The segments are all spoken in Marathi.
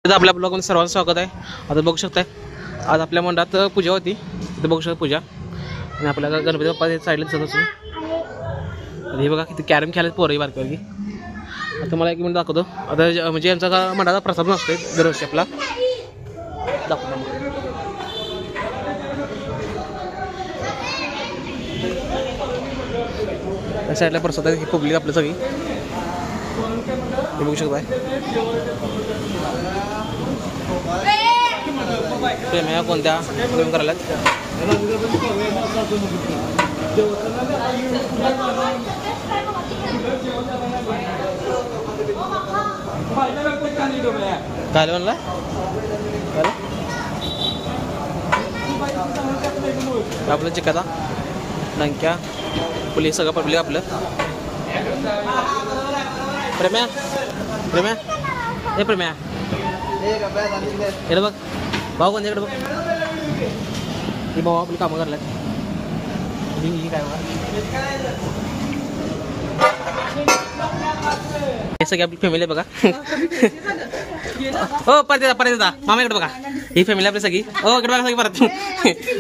आपल्या ब्लॉगमध्ये सर्वांचं स्वागत आहे. आता बघू शकताय आज आपल्या मंडळात पूजा होती. तिथे बघू शकता पूजा आणि आपल्याला गणपती बाप्पा साईडला दिसत असून हे बघा किती कॅरम खेळायला पोरही बारकी. आता मला एक मिनिट दाखवतो. आता म्हणजे यांचा मंडळाचा प्रसाद नसते दरवर्षी आपला दाखवतो. या साईडला प्रसाद आहे. ही पब्लिक आपल्या सगळी बघू शकताय. प्रेम कोणत्या प्रेम करायला काय म्हणला आपलं चिकाता लंक्या पोलीस सगळं पब्लिक आपलं. प्रेम्या प्रेम्या हे प्रेम्या हे बघ भाऊ कोणत्याकडे बघ. ही भाऊ आपली कामं करल्यात. ही काय हे सगळी आपली फॅमिली आहे बघा. हो परत येता मामाकडे बघा. ही फॅमिली आपली सगळी. हो इकडे बघा सगळी परत.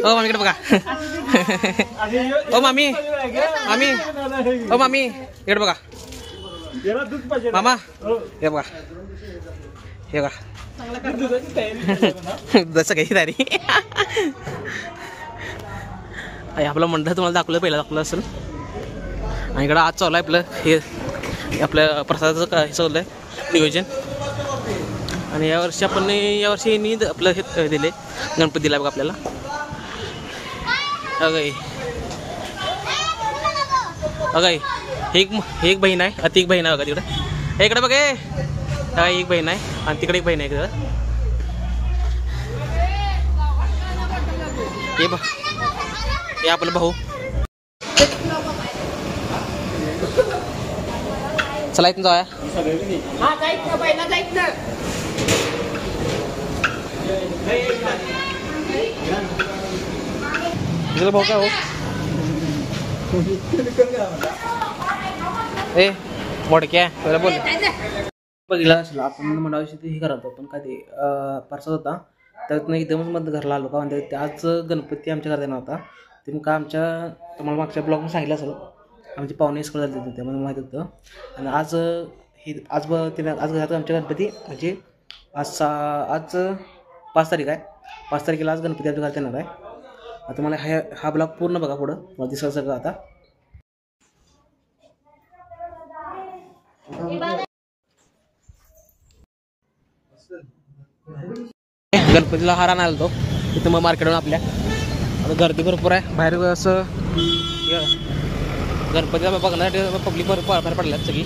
हो मामीकडे बघा. ओ मामी मामी ओ मामी इकडे बघा. मामा हे बघा हे बघा जसं काही तयारी आपलं मंडळ तुम्हाला दाखवलं पहिला दाखवलं असेल. आणि इकडं आज चालू आहे आपलं हे आपल्या प्रसादाचं काय चाललं आहे नियोजन. आणि यावर्षी यांनी आपलं हे दिले गणपती दिला बघा आपल्याला. अगं एक बहीण आहे. अति एक बहीण आहे बघा तिकडे. इकडे बघ एक बहीण आहे आणि तिकडे एक बहीण आहे. हे आपलं भाऊ. चला इथून जाऊया. भाऊ काय हो ए मोडक्या तुला बोल बघितला असेल आपण मंडळाशी हे करत होतो. पण काय ते परसाद होता त्यातनं एकदमच मध्ये घरला आलो का म्हणजे त्याच गणपती आमच्या घरात नव्हता. ते मग का आमच्या तुम्हाला मागच्या ब्लॉगमध्ये सांगितलं असेल आमचे पाहुणे स्कूल झाले होते त्यामुळे माहीत होतं. आणि आज आज घरात आमच्या गणपती म्हणजे आज 5 तारीख आहे. 5 तारखेला आज गणपती आमच्या घरात येणार आहे. आता मला हा ब्लॉग पूर्ण बघा पुढं मला दिसलं सगळं. आता गणपतीला हार आणायला तो तिथं मग मार्केटवरून आपल्या आता गर्दी भरपूर आहे बाहेर. असं गणपतीला बघण्यासाठी पब्लिक बाहेर पडल्यात सगळी.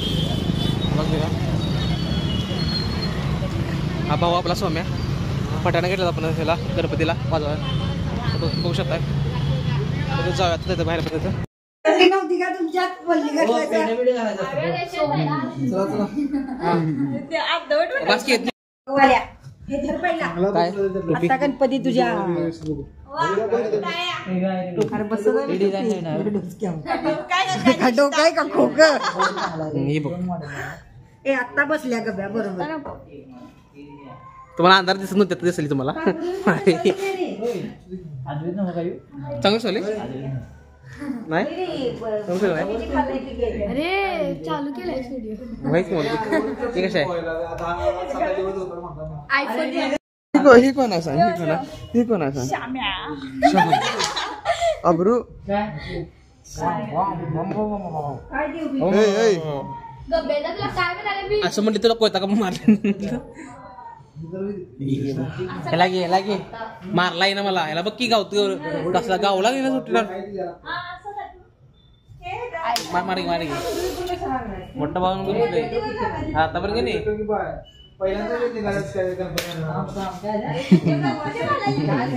हा भाऊ आपला सौम्या फटाणा घेतला आपण ह्याला गणपतीला वाजवायला बघू शकताय. जाऊया तिथं बाहेर पडायचं. आता गणपती तुझ्या डोकाय का खोक आता बसल्या गब्या बरोबर. तुम्हाला अंधार दिसत नव्हते दिसली तुम्हाला चांगलं सोले नाही अरे चालू केलंय ठीक आहे. ही कोण आहे सांग. ही कोण आहे सांग. अब्रू असं म्हणले तुला कोयता का मारला लागे मारलाय ना मला. याला बघ की गावतो कसला गावला गेला सुट्टीला मार गे मोठा भाऊ आतापर्यंत नाही.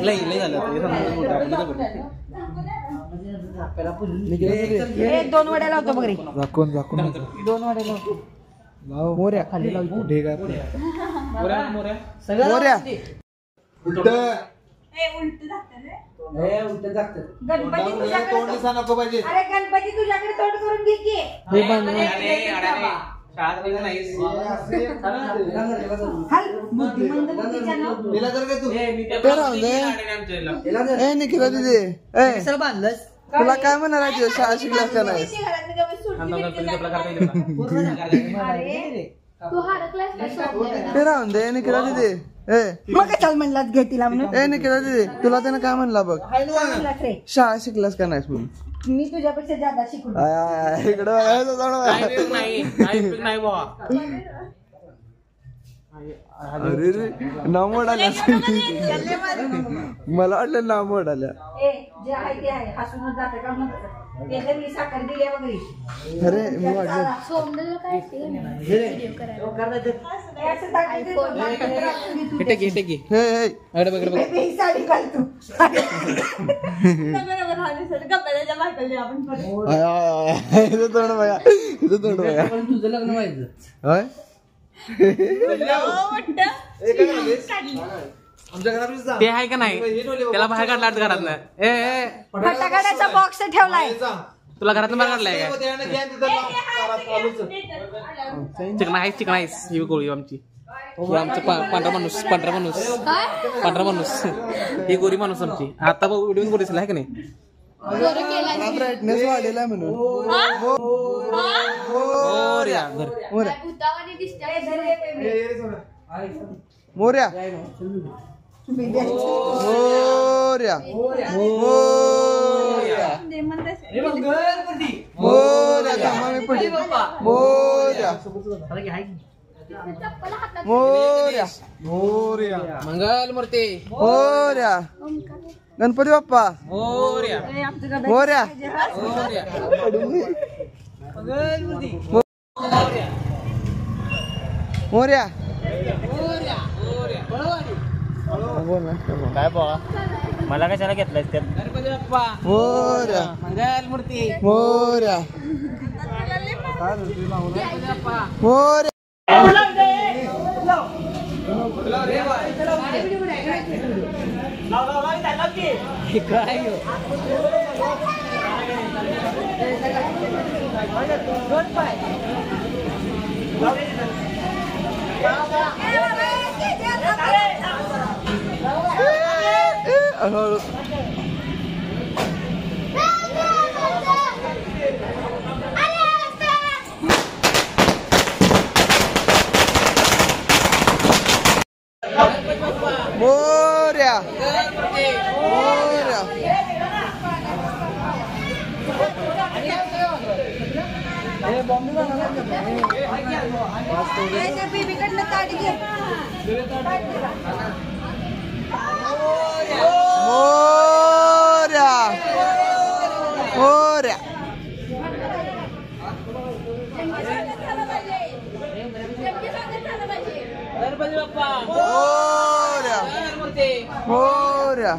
लई झालं 2 वड्या लावतो बघ रे. झाकून 2 वड्या लावतो. मोऱ्या खाली लावतो. ढेगा मोऱ्या गणपती तुझ्याकडे तोंड करून घे की. निखिला दिदी तुला काय म्हणणार आहे शाळा शिकलास का नाही ते राहून दे निखिला दिदी मग चल म्हणलात घे तिला म्हणून निखिला दिदी तुला त्यानं काय म्हणला बघ शाळा शिकलास का नाहीस म्हणून मी तुझ्यापेक्षा जादा शिकलो इकडं अरे रे नाव मोड आल्या मला वाटलं नाव मोड आल्या अरे मी वाटलं तुझं लग्न व्हायचं ते आहे का नाही त्याला बाहेर काढला घरात फटाकड्याचा बॉक्स ठेवलाय तुला घरात बाहेर काढलाय चिकन आहेस ही गोळी आमची आमचं पांढरा माणूस ही गोरी माणूस आमची आता व्हिडिओ गोरी आहे का नाही ब्राईटनेस वाढेल म्हणून मोर्या मोर्या मोर्या मंगल मूर्ती मोर्या गणपती बाप्पा मोर्या मोर्या मोर्या काय बाबा मला कशाला घेतलाय गणपती बाप्पा मोर्या मंगल मूर्ती मोर्या मोर्या मोर्या मोर्या बेबीकडनं ताट घे मोर्या मोर्या गणपती बाप्पा मोर्या मोर्या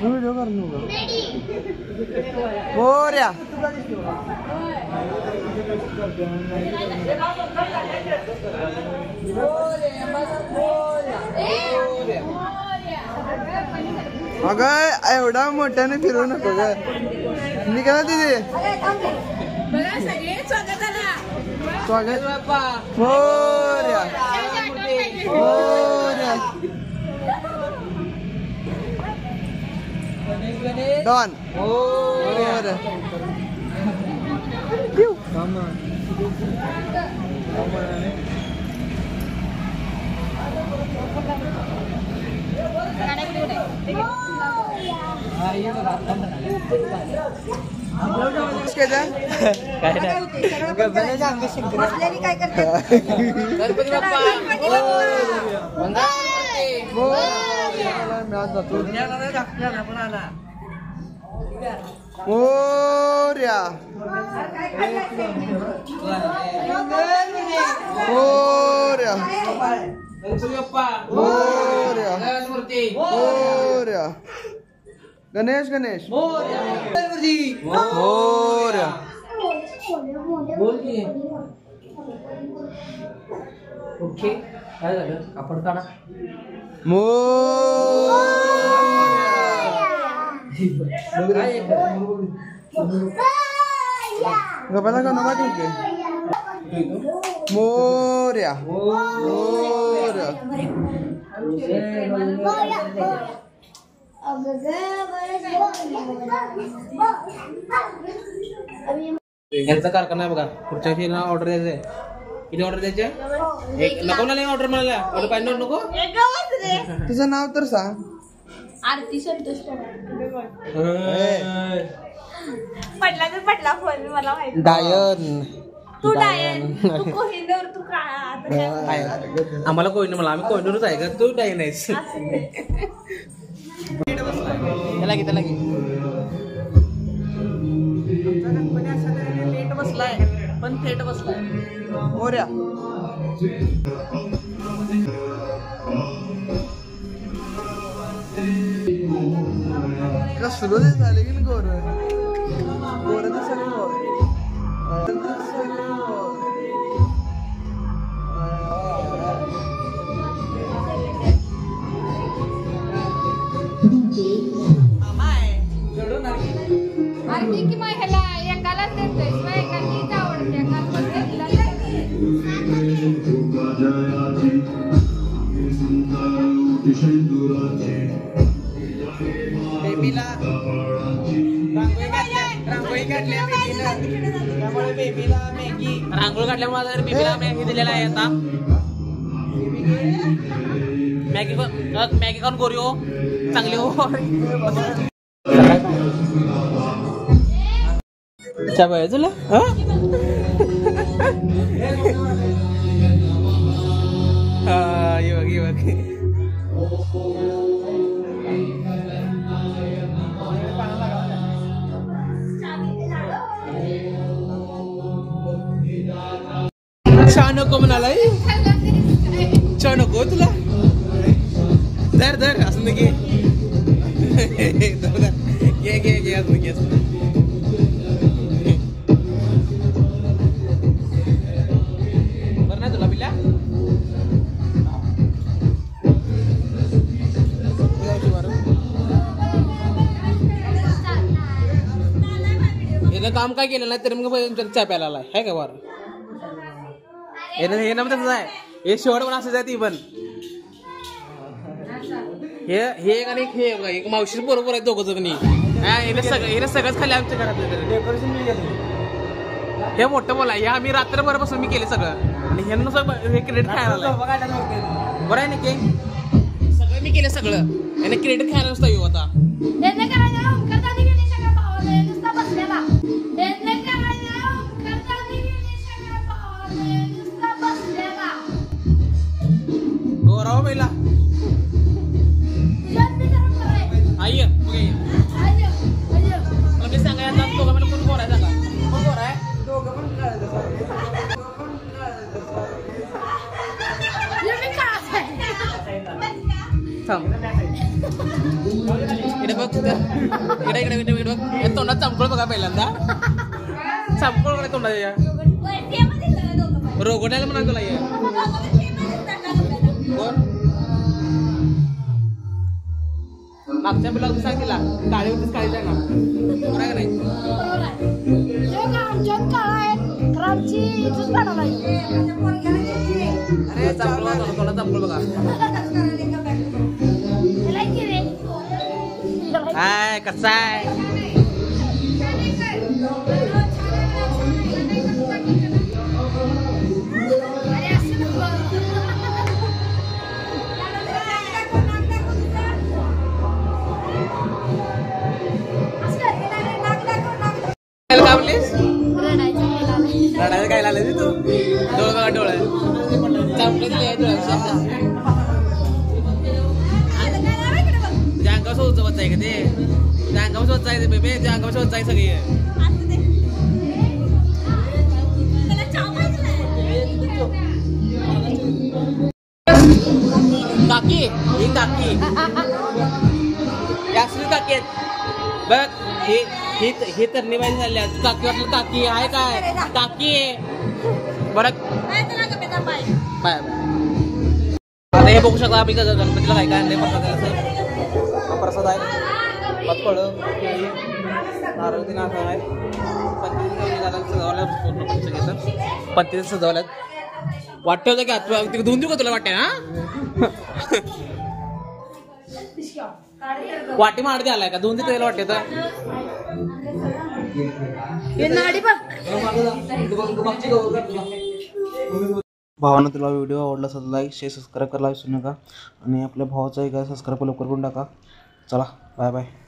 व्हिडिओ कर मोर्या अगं एवढा मोठ्याने फिरवू नको ग मी काय दिदी स्वागत मोर्या मोर्या डॉन मोर्या काय मोर्या मोर्या मोर्या मोर्या गणेश गणेश मोर्या ओके काय झालं आपण काढा मोर्या गप्पाला का नवा ठेवते मोर्या मोर्या यांचा कारखाना आहे बघा. पुढच्या वेळी ऑर्डर द्यायचंय. किती ऑर्डर द्यायचे? एक नको ना ऑर्डर मला ऑर्डर पाहिजे नको. तुझं नाव तर सांग. आरती संतोष पडला तर पडला फोन मला माहिती. डायन तू डायन तू कोहिनूर तू काळा. आम्हाला कोहिनूर मला आम्ही कोहिनूरच आहे का तू डायन आहेस. त्याला घे थेट बसलाय पण थेट बसलाय मोर्या कसलो ते झाले की गोर गोर दिसले आरती की मग ह्याला एकालाच देतोय एकानीच आवडते बेबीला रांगोळी काढल्या त्यामुळे बेबीला मॅगी रांगोळी काढल्यामुळे बेबीला मॅगी दिलेला आहे. आता मॅगी खाऊन गोरी हो चांगली हो. चहा पाहिजे तुला ये बघ चहा नको म्हणालाय. चहा नको तुला धर धर असं घे घे घे घे असं घे असं. बरं ना तुला पिल्या यानं काम काय केलं नाही तरी मग चहा प्यायला आलाय आहे का बरं. हे ना तसंच आहे. हे शेवट पण असंच आहे ती पण हे एक आणि हे एक मावशी बरोबर आहे दोघं जणी. हे सगळंच खाली आमच्या घरात डेकोरेशन हे मोठं बोला हे आम्ही रात्रभर बसून मी केले सगळं आणि हे नुसार हे क्रेडिट खायला बरं आहे ना की सगळं मी केलं सगळं याने क्रेडिट खायला नुसता येऊ आता. गोराव पहिला आई मी सांगा आता दोघं मला कोण गोरा आहे सांगा कोण गोरा आहे. इकडे बघ इकडे इकडे इकडे बघ तोंडात चमकळ बघा पहिल्यांदा चमकळ बघा तोंडाच्या रोगोट्याला म्हणा तुला ये कोण मागच्या बिला सांग तिला काळी होतीच काळीच आहे ना बरोबर का नाही. अरे थोडा चमकळ बघा हाय कसा आहे. रडायचं काय लागलं तू डोळ बघा डोळ्या चमकले तुझ्या अंगावर सोच आहे का ते त्या अंगावर सोच आहे बेबे त्या अंगावर सोच आहे सगळी. काकी ही काकी यासरी काकी आहेत बघ ही तरणी बाई झाली काकी वाटलं काकी आहे काय काकी आहे बरं बाय बाय. आता हे बघू शकता आम्ही गणपतीला काय काय आणले प्रसाद आहे पतफळ नारळ तीन आहे पूर्ण सगळे पण ते सजवल्यात वाटतं होतं की आता दोन दिवस तुला वाटते ना वाटी मारते आलाय का दोन दिवस वाटते तर भावानं तुला व्हिडिओ आवडला असेल लाईक शेअर सबस्क्राईब करायला विसरू नका आणि आपल्या भावाचा एक सबस्क्राईब लवकर करून टाका चला बाय बाय